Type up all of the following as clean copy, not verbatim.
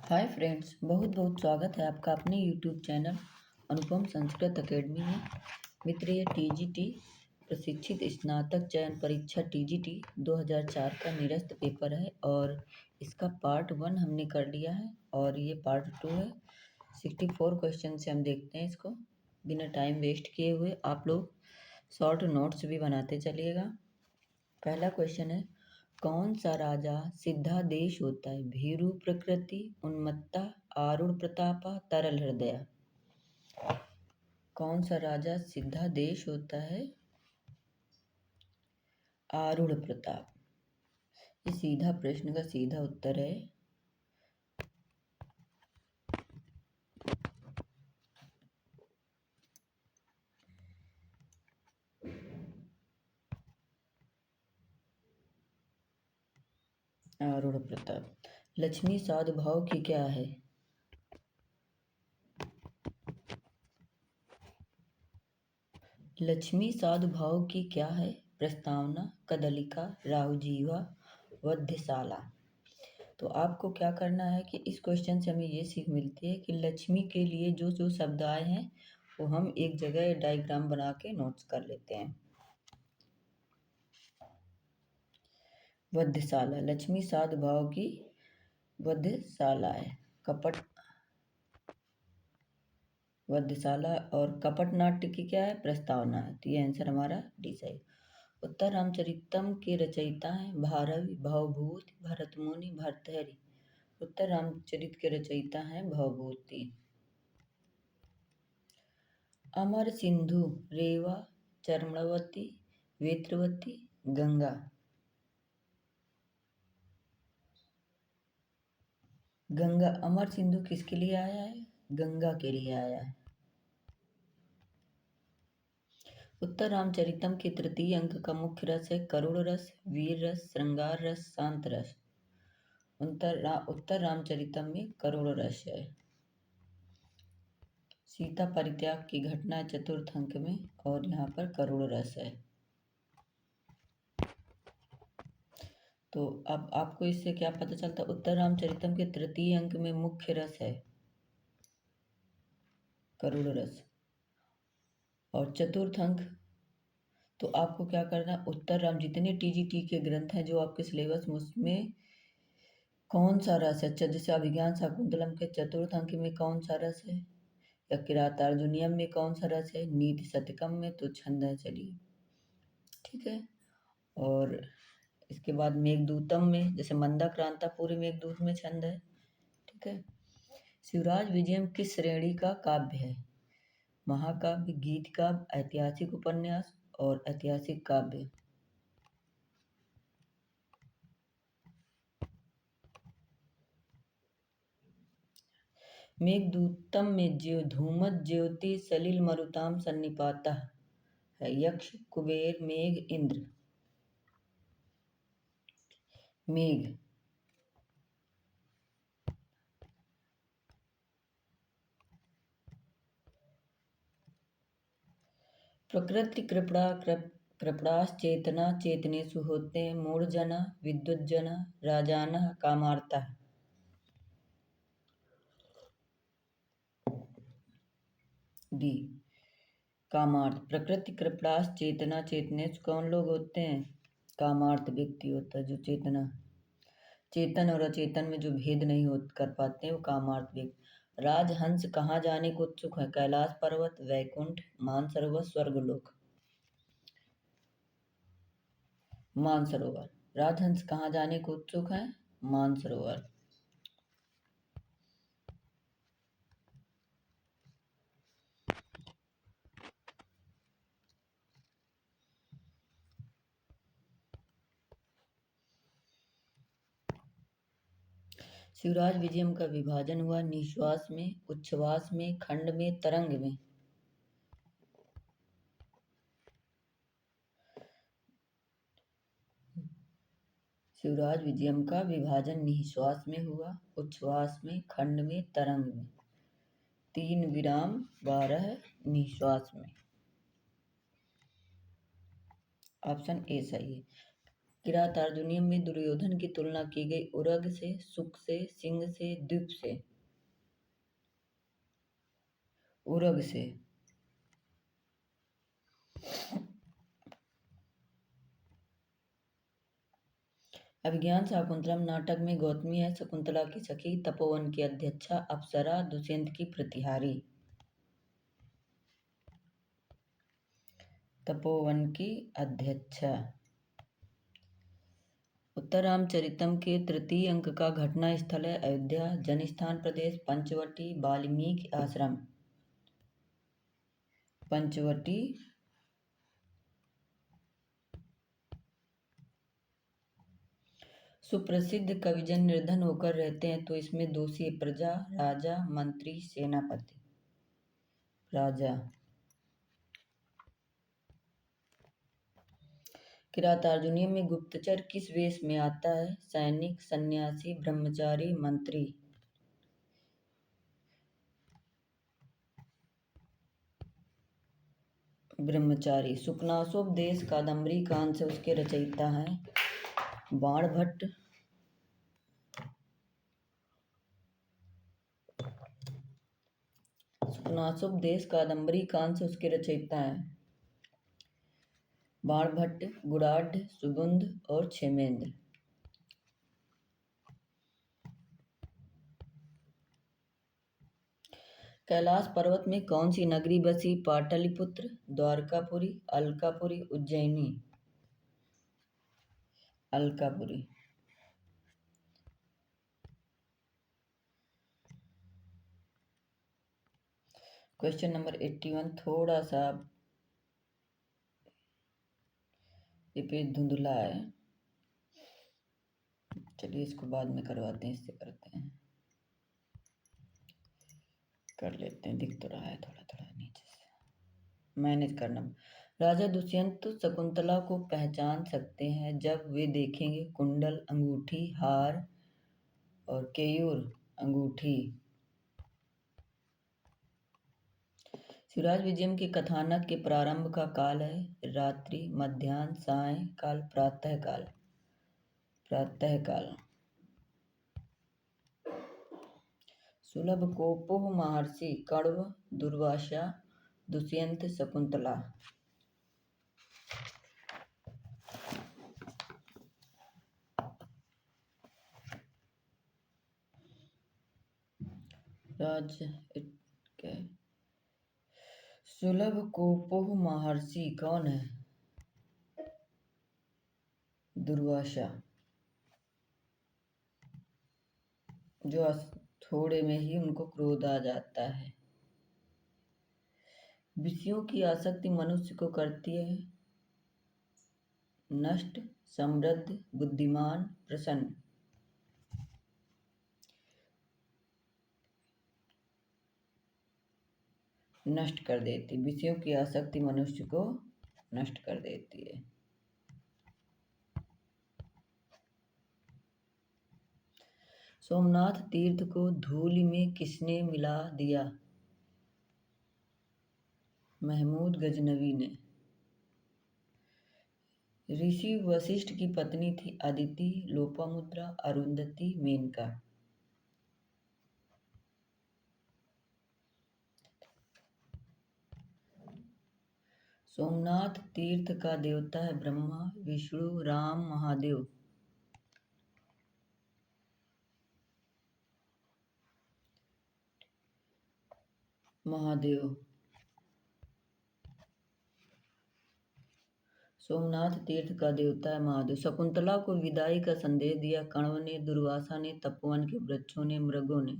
Hi friends, बहुत बहुत स्वागत है आपका अपने यूट्यूब चैनल अनुपम संस्कृत एकेडमी में। मित्र, ये टीजीटी प्रशिक्षित स्नातक चयन परीक्षा टीजीटी 2004 का निरस्त पेपर है और इसका पार्ट 1 हमने कर लिया है और ये पार्ट 2 है। 64 क्वेश्चन से हम देखते हैं इसको बिना टाइम वेस्ट किए हुए। आप लोग शॉर्ट नोट्स भी बनाते चलिएगा। पहला क्वेश्चन है, कौन सा राजा सिद्धादेश होता है? भीरु प्रकृति, उन्मत्ता, आरूढ़ प्रतापा, तरल हृदय। कौन सा राजा सिद्धादेश होता है? आरूढ़ प्रताप। ये सीधा प्रश्न का सीधा उत्तर है। आरूढ़ प्रताप। लक्ष्मी साधुभाव की क्या है? लक्ष्मी साधुभाव की क्या है? प्रस्तावना, कदलिका, राहुजीवा, वध्यशाला। तो आपको क्या करना है कि इस क्वेश्चन से हमें ये सीख मिलती है कि लक्ष्मी के लिए जो जो शब्द आए हैं वो हम एक जगह डायग्राम बना के नोट्स कर लेते हैं। वध्यशाला, लक्ष्मी साधुभाव की वध्यशाला है। कपट वध्यशाला और कपट नाट्य की क्या है? प्रस्तावना है। तो ये आंसर हमारा डी सही। उत्तर रामचरितम के रचयिता हैं भारवी, भवभूति, भरतमुनि, भर्तहरि। उत्तर रामचरित के रचयिता हैं भवभूति। अमर सिंधु, रेवा, चर्मणवती, वेत्रवती, गंगा। गंगा। अमर सिंधु किसके लिए आया है? गंगा के लिए आया है। उत्तर रामचरितम के तृतीय अंक का मुख्य रस है करुण रस, वीर रस, श्रृंगार रस, शांत रस। उत्तर रामचरितम में करुण रस है। सीता परित्याग की घटना चतुर्थ अंक में और यहाँ पर करुण रस है। तो अब आपको इससे क्या पता चलता? उत्तर रामचरितम के तृतीय अंक में मुख्य रस है करुण रस और चतुर्थ अंक। तो आपको क्या करना है? उत्तर राम जितने टीजीटी के ग्रंथ हैं जो आपके सिलेबस में उसमें कौन सा रस है? जैसे अभिज्ञान शाकुंतलम के चतुर्थ अंक में कौन सा रस है, या किरातार्जुनीयम में कौन सा रस है, नीति शतकम में तो छंद है। चलिए ठीक है। और इसके बाद मेघदूतम में जैसे मंदाक्रांता पूरी मेघदूत में छंद है। ठीक है। शिवराज विजयम किस श्रेणी का काव्य है? महाकाव्य, गीत काव्य, ऐतिहासिक उपन्यास और ऐतिहासिक काव्य। मेघदूतम में ज्यो धूमत ज्योति सलिल मरुताम सन्निपाता है यक्ष, कुबेर, मेघ, इंद्र। मेघ। प्रकृति कृपणाश्चेतना चेतनेषु होते हैं मूढ़जना, विद्वज्जना, राजानः, कामार्ता। डी कामार्थ। प्रकृति कृपणाश्च चेतना चेतनेषु कौन लोग होते हैं? कामार्थ व्यक्ति होता है जो चेतन और अचेतन में जो भेद नहीं कर पाते हैं वो कामार्थ व्यक्ति। राजहंस कहाँ जाने को उत्सुक है? कैलाश पर्वत, वैकुंठ, मानसरोवर, स्वर्गलोक। मानसरोवर। राजहंस कहाँ जाने को उत्सुक है? मानसरोवर। शिवराज विजयम का विभाजन हुआ निश्वास में, उच्छ्वास में, खंड में, तरंग में। शिवराज विजयम का विभाजन निश्वास में हुआ, उच्छ्वास में, खंड में, तरंग में। 3 विराम 12 निश्वास में। ऑप्शन ए सही है। किरात अर्जुनीयम में दुर्योधन की तुलना की गई उरग से, सुक से, सिंह से, द्वीप से। उरग से। अभिज्ञान शाकुंतलम नाटक में गौतमी है शकुंतला की सखी, तपोवन की अध्यक्षा अप्सरा, दुष्यंत की प्रतिहारी। तपोवन की अध्यक्षा। उत्तर रामचरितम के तृतीय अंक का घटना स्थल है अयोध्या, जनस्थान प्रदेश पंचवटी, वाल्मीकि आश्रम। पंचवटी। सुप्रसिद्ध कविजन निर्धन होकर रहते हैं तो इसमें दोषी है प्रजा, राजा, मंत्री, सेनापति। राजा। किरातार्जुनीय में गुप्तचर किस वेश में आता है? सैनिक, सन्यासी, ब्रह्मचारी, मंत्री। ब्रह्मचारी। शुकनासोपदेश कादम्बरी कांस्य उसके रचयिता हैं बाणभट्ट। शुकनासोपदेश कादम्बरी कांस्य उसके रचयिता हैं बाणभट्ट, गुणाढ़, सुबुंध और क्षेमेंद्र। कैलाश पर्वत में कौन सी नगरी बसी? पाटलिपुत्र, द्वारकापुरी, अलकापुरी, उज्जैनी। अलकापुरी। क्वेश्चन नंबर 81 थोड़ा सा ये पेज धुंधला है, चलिए इसको बाद में करवाते हैं, इससे करते हैं, कर लेते हैं, दिख तो रहा है थोड़ा थोड़ा नीचे से मैनेज करना। राजा दुष्यंत शकुंतला को पहचान सकते हैं जब वे देखेंगे कुंडल, अंगूठी, हार और केयूर अंगूठी। शिवराज विजयम के कथानक के प्रारंभ का काल है रात्रि, मध्याह्न, सायं काल, प्रातः काल। प्रातः काल। सुलभ कोपोह महर्षि कण्व, दुर्वासा, दुष्यंत, शकुंतला। राज सुलभ कोपोह महर्षि कौन है? दुर्वासा। जो थोड़े में ही उनको क्रोध आ जाता है। विषयों की आसक्ति मनुष्य को करती है नष्ट, समृद्ध, बुद्धिमान, प्रसन्न। नष्ट कर देती, विषयों की आसक्ति मनुष्य को नष्ट कर देती है। सोमनाथ तीर्थ को धूलि में किसने मिला दिया? महमूद गजनवी ने। ऋषि वशिष्ठ की पत्नी थी अदिति, लोपामुद्रा, अरुंधति, मेनका। सोमनाथ तीर्थ का देवता है ब्रह्मा, विष्णु, राम, महादेव। महादेव। सोमनाथ तीर्थ का देवता है महादेव। शकुंतला को विदाई का संदेश दिया कण्व ने, दुर्वासा ने, तपोवन के वृक्षों ने, मृगों ने।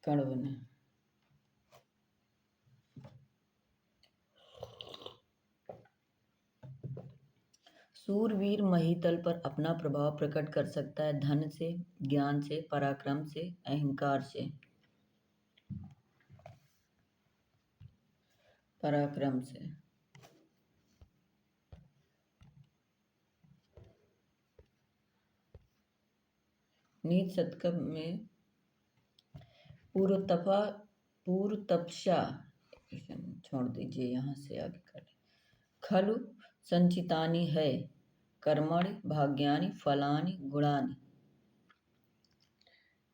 कण्व ने। सूरवीर महीतल पर अपना प्रभाव प्रकट कर सकता है धन से, ज्ञान से, पराक्रम से, अहंकार से। पराक्रम से। नीच शतकम में पूर्व तपस्या छोड़ दीजिए, यहाँ से आगे कर खलु संचितानि है, कर्मणि भाग्यानि फलानि गुणानि।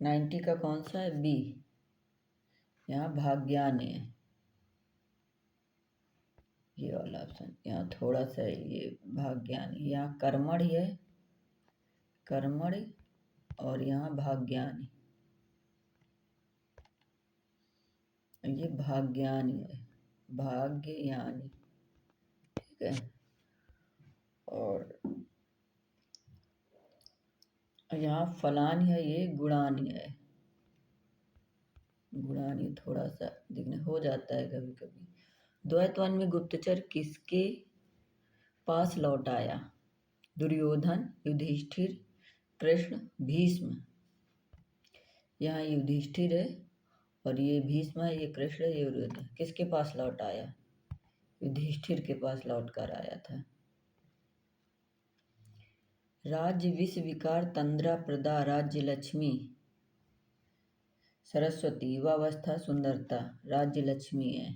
90 का कौन सा है? बी। यहाँ भाग्यानि है, ये वाला ऑप्शन। यहाँ थोड़ा सा ये भाग्यानि, यहाँ कर्मणि है, कर्मणि, और यहाँ भाग्यानि, ये भाग्यानि है, भाग्ययानि, ठीक है। और यहाँ फलानि है, ये गुणानि है, गुणानि थोड़ा सा दिखने हो जाता है कभी कभी। द्वैतवन में गुप्तचर किसके पास लौट आया? दुर्योधन, युधिष्ठिर, कृष्ण, भीष्म। यहाँ युधिष्ठिर है, और ये भीष्म है, ये कृष्ण है, ये दुर्योधन। किसके पास लौट आया? युधिष्ठिर के पास लौट कर आया था। राज्य विष विकार तंद्रा प्रदा राज्य लक्ष्मी सरस्वती युवावस्था सुंदरता। राज्य लक्ष्मी है।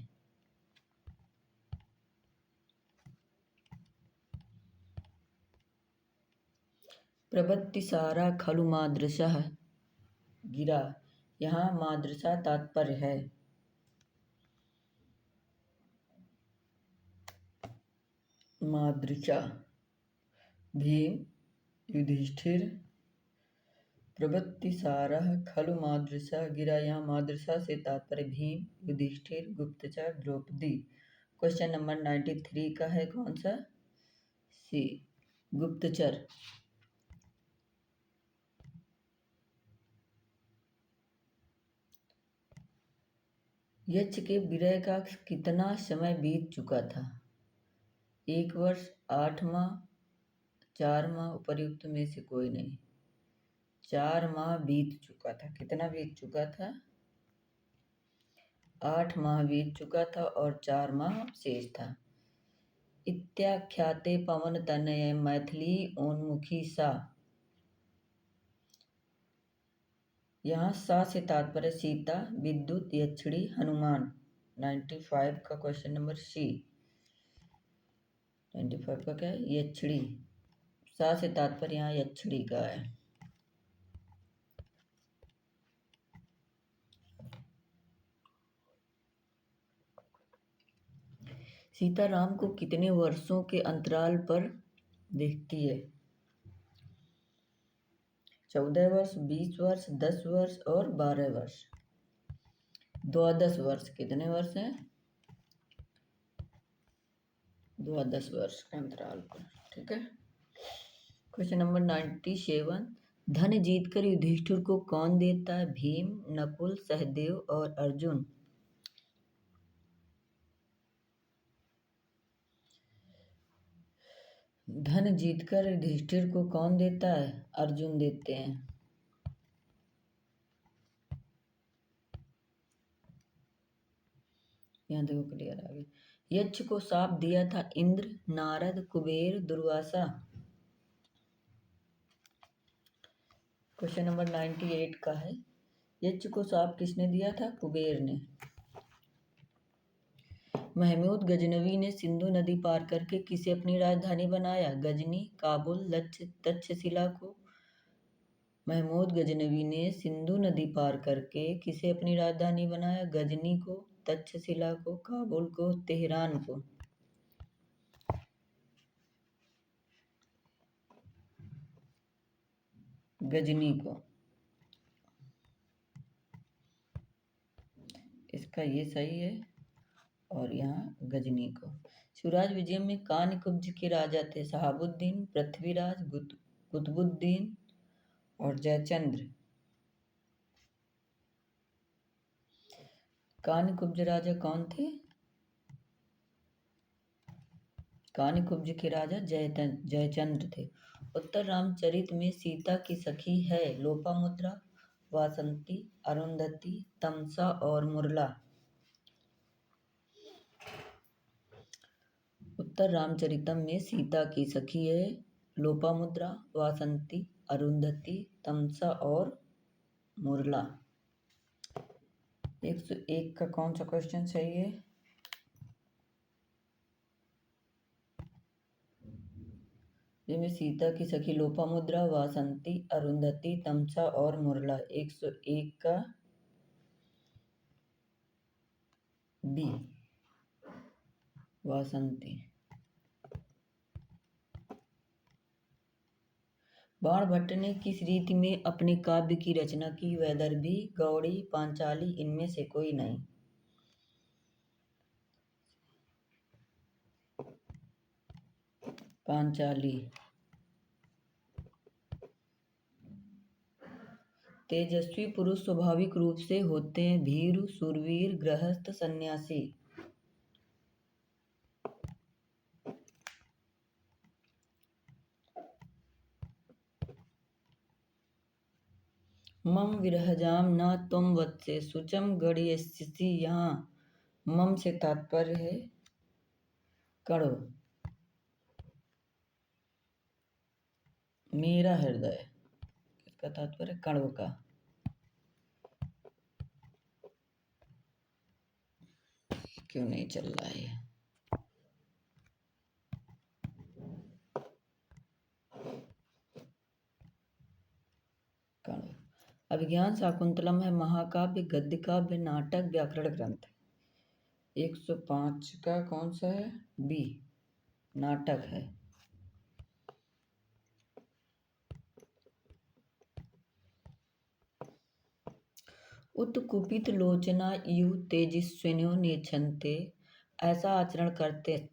प्रवृत्ति सारा खलु मादृशः गिरा। यहाँ मादृशा तात्पर्य है। मादृशा भीम, युधिष्ठिर, प्रवृत्ति सारः खलु मादृशा गिरा। यहाँ मादृशा से तात्पर्य भीम, युधिष्ठिर, गुप्तचर, द्रौपदी। क्वेश्चन नंबर 93 का है कौन सा? सी, गुप्तचर। यक्ष के विरह का कितना समय बीत चुका था? 1 वर्ष, 8 माह, 4 माह, उपर्युक्त में से कोई नहीं। 4 माह बीत चुका था। कितना बीत चुका था? 8 माह बीत चुका था और 4 माह शेष था। इत्याख्याते पवन तनय मैथिली उन्मुखी सा। यहाँ सा से तात्पर्य सीता, विद्युत, यक्षिणी, हनुमान। 95 का क्वेश्चन नंबर सी। 95 का क्या है? यक्षिणी। सा से तात्पर्य यहाँ यक्षिणी का है। सीता राम को कितने वर्षों के अंतराल पर देखती है? 14 वर्ष, 20 वर्ष, 10 वर्ष और 12 वर्ष। 12 वर्ष। कितने वर्ष हैं? 12 वर्ष के अंतराल पर, ठीक है। Question number 97। धन जीतकर युधिष्ठिर को कौन देता है? भीम, नकुल, सहदेव और अर्जुन। धन जीतकर युधिष्ठिर को कौन देता है? अर्जुन देते हैं। यहाँ देखो क्लियर आ गया। यक्ष को शाप दिया था इंद्र, नारद, कुबेर, दुर्वासा। क्वेश्चन नंबर 98 का है। यक्ष को शाप किसने दिया था? कुबेर ने। महमूद गजनवी ने सिंधु नदी पार करके किसे अपनी राजधानी बनाया? गजनी, काबुल, तक्षशिला को। महमूद गजनवी ने सिंधु नदी पार करके किसे अपनी राजधानी बनाया? गजनी को, तक्षशिला को, काबुल को, तेहरान को। गजनी को। इसका ये सही है, और यहाँ गजनी को। शिवराज विजय में कान्यकुब्ज के राजा थे शहाबुद्दीन, पृथ्वीराज, कुतुबुद्दीन और जयचंद्र। कान्यकुब्ज राजा कौन थे? कान्यकुब्ज के राजा जयचंद्र थे। उत्तर रामचरित में सीता की सखी है लोपामुद्रा, वासंती, अरुंधति, तमसा और मुरला। उत्तर रामचरितम में सीता की सखी है लोपामुद्रा, वासंती, अरुंधति, तमसा और मुरला। 101 का कौन सा क्वेश्चन सही है? जिनमें सीता की सखी लोपामुद्रा, वासंती, अरुंधति, तमसा और मुरला। 101 का बी वासंती। बाणभट्ट ने किस रीति में अपने काव्य की रचना की? वैदर्भी, गौड़ी, पांचाली, इनमें से कोई नहीं। पांचाली। तेजस्वी पुरुष स्वाभाविक रूप से होते हैं भीरु, शूरवीर, गृहस्थ, सन्यासी। मम विरहजाम न त्वं वत्से शुचम गणयस्यसि। यहाँ मम से तात्पर्य है कणो, मेरा हृदय। इसका तात्पर्य कणव का। क्यों नहीं चल रहा है? कणव। अभिज्ञान शाकुंतलम है महाकाव्य, गद्य काव्य, नाटक, व्याकरण ग्रंथ। 105 का कौन सा है? बी नाटक है। उत्कुपित लोचना यु तेजस्विन्यो नेक्षन्ते। ऐसा आचरण करते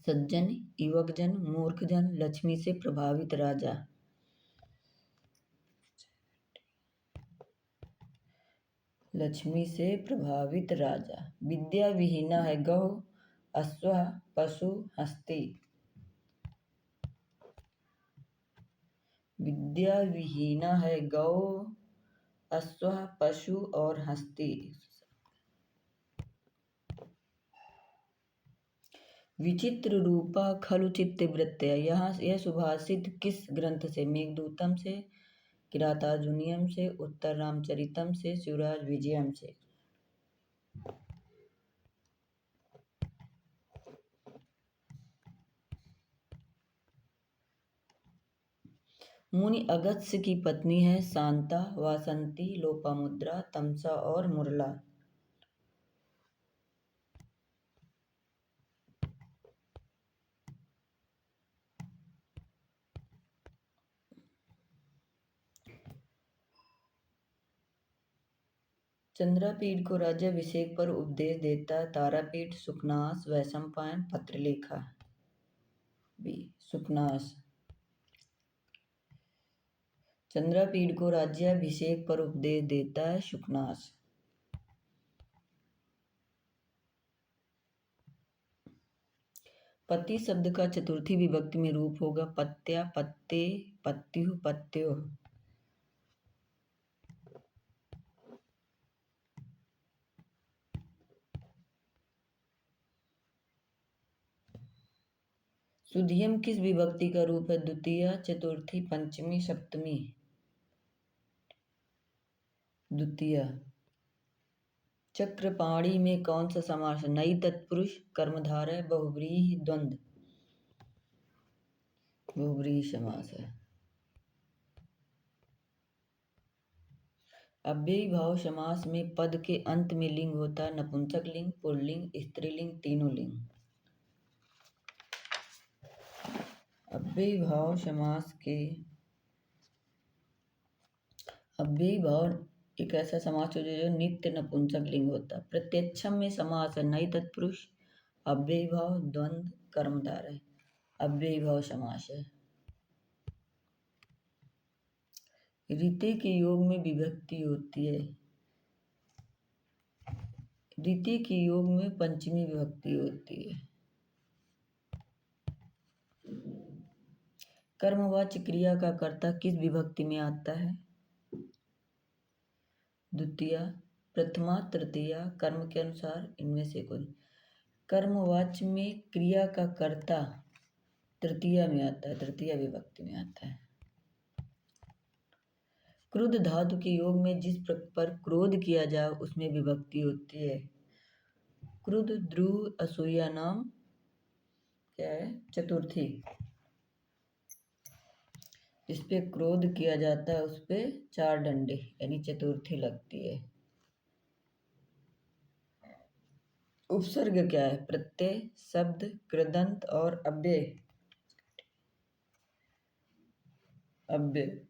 सज्जन, युवकजन, मूर्खजन, लक्ष्मी से प्रभावित राजा। लक्ष्मी से प्रभावित राजा। विद्या विहीना है गौ, अश्व, पशु, हस्ती। विद्या विहीना है गौ, अश्व, पशु और हस्ती। विचित्र रूपा खलु चित्तवृत्तया। यहाँ यह सुभाषित किस ग्रंथ से? मेघदूतम से, किरातार्जुनीयम से, उत्तर रामचरितम से, शिवराज विजयम से। मुनि अगस्त्य की पत्नी है शांता, वासंती, लोपामुद्रा, तमसा और मुरला। चंद्रापीठ को राज्याभिषेक पर उपदेश देता तारापीठ, सुकनास, वैशंपायन, पत्रलेखा। बी सुकनास। चंद्रापीठ को राज्याभिषेक पर उपदेश देता है सुकनास। पति शब्द का चतुर्थी विभक्ति में रूप होगा पत्या, पत्ते, पत्युः, पत्योः। सुधियम किस विभक्ति का रूप है? द्वितीया, चतुर्थी, पंचमी, सप्तमी। द्वितीया। चक्रपाणी में कौन सा समास? नई तत्पुरुष, कर्मधारय, बहुव्रीहि, द्वंद्व। बहुव्रीहि समास है। अव्ययी भाव समास में पद के अंत में लिंग होता है नपुंसक लिंग, पुल्लिंग, स्त्रीलिंग, तीनों लिंग। अव्ययी भाव समास के अव्ययी भाव एक ऐसा समास हो जो नित्य नपुंसक लिंग होता है। प्रत्यक्षम में समास है नई तत्पुरुष, अव्ययी भाव, द्वंद्व, कर्मधारय। अव्ययी भाव समास है। रीति के योग में विभक्ति होती है। रीति के योग में पंचमी विभक्ति होती है। कर्मवाच्य क्रिया का कर्ता किस विभक्ति में आता है? द्वितीया, प्रथमा, तृतीया, कर्म के अनुसार इनमें से कोई। कर्मवाच्य में क्रिया का कर्ता तृतीया में आता है, तृतीया विभक्ति में आता है। क्रुद्ध धातु के योग में जिस पर क्रोध किया जाए उसमें विभक्ति होती है। क्रुद्ध, ध्रुव, असूया नाम क्या है? चतुर्थी। इस पे क्रोध किया जाता है, उस पे 4 डंडे, यानी चतुर्थी लगती है। उपसर्ग क्या है? प्रत्यय, शब्द, कृदंत और अव्यय। अव्यय।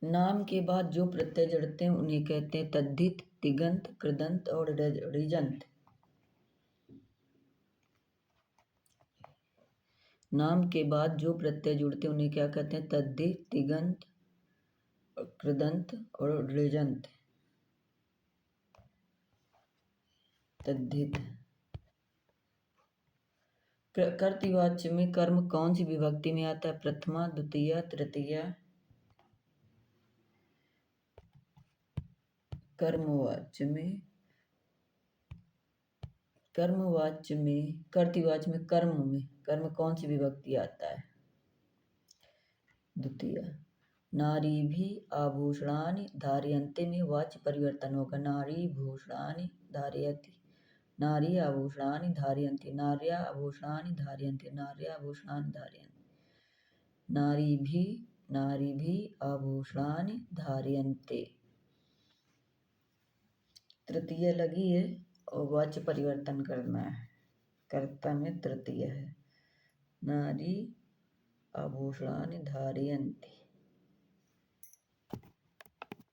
नाम के बाद जो प्रत्यय जड़ते हैं उन्हें कहते हैं तद्धित, तिगंत, कृदंत और ऋजंत। नाम के बाद जो प्रत्यय जुड़ते हैं उन्हें क्या कहते हैं? तद्धित, तिगंत, कृदंत और ऋजंत। तद्धित। कर्तृवाच्य में कर्म कौन सी विभक्ति में आता है? प्रथमा, द्वितीया, तृतीया। कर्तवाच्य में कर्म कौन सी विभक्ति आता है? द्वितीया। नारीभिः आभूषणानि धारयन्ते में वाच्य परिवर्तन होगा। नारी भूषणानि धारयति, नारी आभूषणानि धारयन्ति, नार्या आभूषणानि धारयन्ति, नार्या आभूषणानि धारयन्ति। नारीभिः आभूषणानि धारयन्ते। तृतीय लगी है और वाच्य परिवर्तन करना है। कर्ता में तृतीय है। नारी आभूषणानि धारयन्ति।